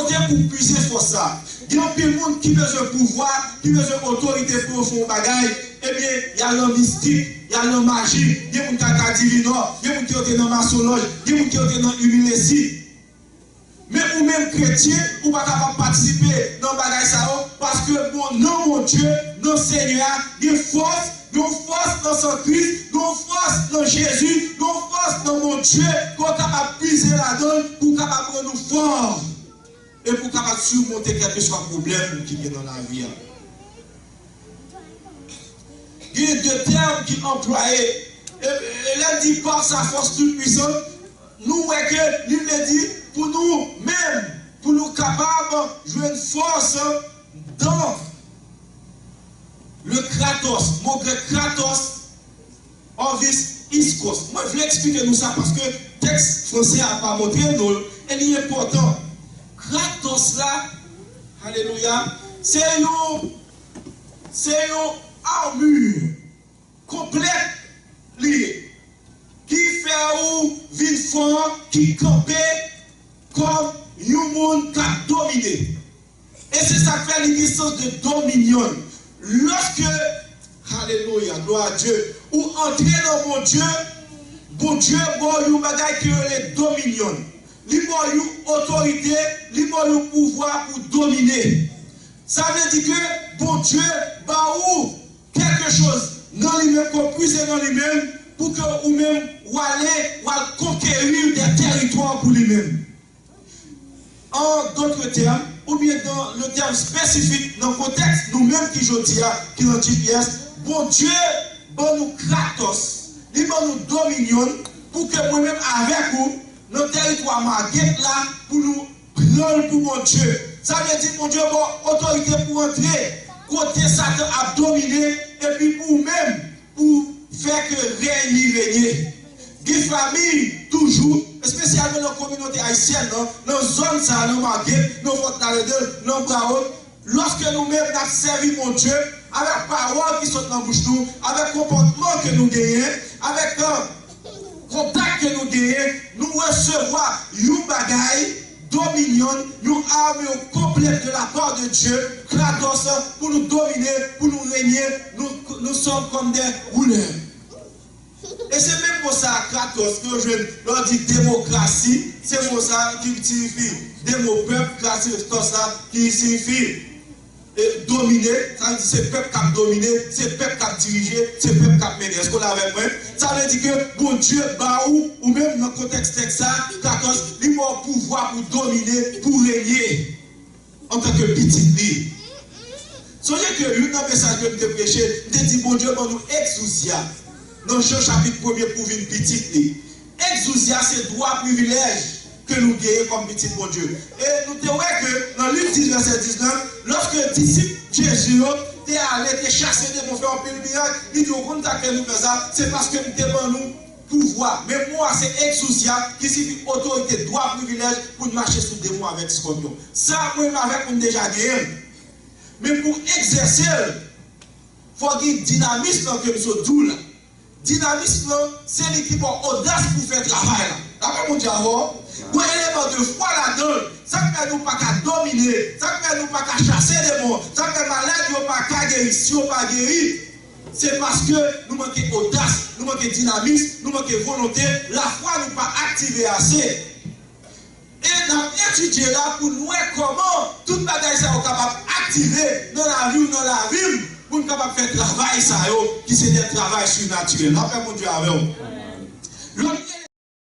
côté pour puiser force ça. Il y a un monde qui veut ce pouvoir, qui veut cette autorité pour faire un bagage. Eh bien, il y a le mystique, il y a la magie, il y a des gens qui sont divins, il y a des gens qui sont dans la maçonnerie, il y a des gens qui sont dans l'humilité. Mais ou même chrétien, ou pas capable de participer dans le bagage parce que bon, non mon Dieu, non Seigneur, il y a force dans son Christ, il y a force dans Jésus, il y a force dans mon Dieu, pour capable de puiser la donne, pour capable de rendre nous forts et pour capable de surmonter quel que soit le problème qui vient dans la vie. Il y a deux termes qui sont employés. Et là, dit par sa force toute puissante, nous, voyons que lui me dit, pour nous-mêmes, pour nous capables de jouer une force dans le Kratos. Mon grec Kratos, Orvis, Iskos. Moi, je vais expliquer nous ça parce que le texte français n'a pas montré, nous, et il est important. Kratos là, alléluia, c'est une armure complète liée qui fait ou vin fort, qui campait comme un monde qui a dominé. Et c'est ça qui fait l'existence de dominion. Lorsque, alléluia, gloire à Dieu, ou entrer dans mon Dieu, bon, il y a des qui est dominion. Il y a autorité, il y a pouvoir pour dominer. Ça veut dire que bon Dieu, ou quelque chose dans lui-même, qu'on puisse dans lui-même, pour que vous-même, ou aller conquérir des territoires pour lui-même. En d'autres termes, ou bien dans le terme spécifique, dans le contexte, nous-mêmes qui je dis, qui dans GPS, bon Dieu, bon nous Kratos, il bon nous dominion, pour que nous-mêmes avec vous, nos territoires marqués là, pour nous prendre pour mon Dieu. Ça veut dire, mon Dieu, bon, autorité pour entrer, côté Satan a dominé, et puis pour vous-même, pour faire que régner. Des familles, toujours, spécialement dans la communauté haïtienne, dans la zone, ça, dans la Marguerite, dans Fort-Lauderdale, dans Brahot, lorsque nous-mêmes avons servi mon Dieu, avec paroles qui sont dans la bouche nous, avec le comportement que nous gagnons, avec le contact que nous gagnons, nous recevons une bagaille, dominion, une armée complète de la part de Dieu, Kratos, pour nous dominer, pour nous régner, nous sommes comme des rouleurs. Et c'est même pour ça, Kratos, que je leur dis démocratie, c'est pour ça qui signifie démo-peuple, Kratos, qui signifie dominer, ça veut dire c'est peuple qui a dominé, c'est peuple qui a dirigé, c'est peuple qui a mené. Est-ce qu'on l'avait fait? Ça veut dire que bon Dieu, ou même dans le contexte de ça, Kratos, il a un pouvoir pour dominer, pour régner, en tant que petit lit. Soyez que l'une des messages que je prêché, je dis bon Dieu, nous exousia. Dans Jean chapitre 1er pour une petite lit. Exousia, c'est droit privilège que nous gagnons comme petit bon Dieu. Et nous disons que dans Luc 10, verset 19, lorsque le disciple Jésus est allé chasser des démons, faire un peu de miracle, il dit au contact que nous faisons ça, c'est parce que nous demandons pouvoir. Mais moi, c'est exousia qui signifie autorité, droit privilège pour marcher sous des démons avec scorpion. Ça, moi, avec nous déjà gagné. Mais pour exercer, il faut qu'il dynamisme que nous sommes tous là. Dynamisme, c'est l'équipe audace pour faire travail. D'accord, mon Dieu, avant, pour élément de foi là-dedans, ça ne fait nous pas qu'à dominer, ça ne fait nous pas qu'à chasser les mots, ça ne fait malade, pas qu'à guérir, si on pas guéri, c'est parce que nous manquons audace, nous manquons dynamisme, nous manquons volonté, la foi nous pas activée assez. Et nous avons étudié là pour nous voir comment toute bagaille ça est capable d'activer dans la vie ou dans la vie. Pour nous capables de faire travail, ça, qui c'est des travail surnaturel. Après, mon Dieu, avec vous. L'autre